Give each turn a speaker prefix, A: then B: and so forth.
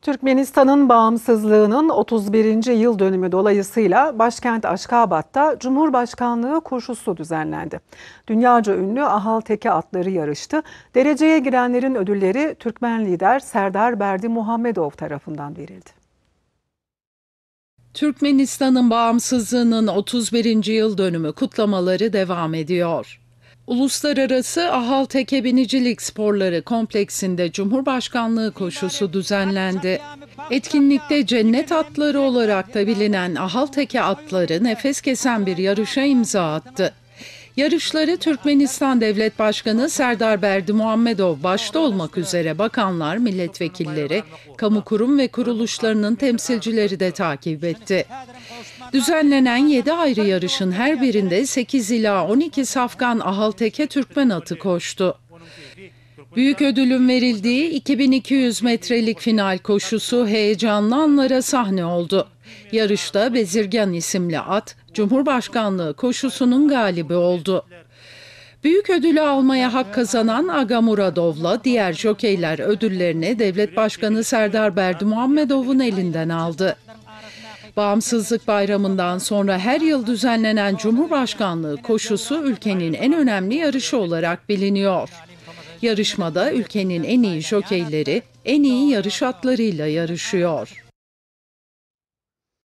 A: Türkmenistan'ın bağımsızlığının 31. yıl dönümü dolayısıyla başkent Aşkabat'ta Cumhurbaşkanlığı koşusu düzenlendi. Dünyaca ünlü Ahal Teke atları yarıştı. Dereceye girenlerin ödülleri Türkmen lider Serdar Berdimuhamedov tarafından verildi.
B: Türkmenistan'ın bağımsızlığının 31. yıl dönümü kutlamaları devam ediyor. Uluslararası Ahal Teke Binicilik Sporları Kompleksinde Cumhurbaşkanlığı koşusu düzenlendi. Etkinlikte cennet atları olarak da bilinen Ahal Teke atları nefes kesen bir yarışa imza attı. Yarışları Türkmenistan Devlet Başkanı Serdar Berdimuhamedov başta olmak üzere bakanlar, milletvekilleri, kamu kurum ve kuruluşlarının temsilcileri de takip etti. Düzenlenen 7 ayrı yarışın her birinde 8 ila 12 safkan Ahal Teke Türkmen atı koştu. Büyük ödülün verildiği 2200 metrelik final koşusu heyecanlı anlara sahne oldu. Yarışta Bezirgan isimli at, Cumhurbaşkanlığı koşusunun galibi oldu. Büyük ödülü almaya hak kazanan Aga Muradov'la diğer jokeyler ödüllerini Devlet Başkanı Serdar Berdimuhamedov'un elinden aldı. Bağımsızlık Bayramı'ndan sonra her yıl düzenlenen Cumhurbaşkanlığı koşusu ülkenin en önemli yarışı olarak biliniyor. Yarışmada ülkenin en iyi jokeyleri en iyi yarış atlarıyla yarışıyor.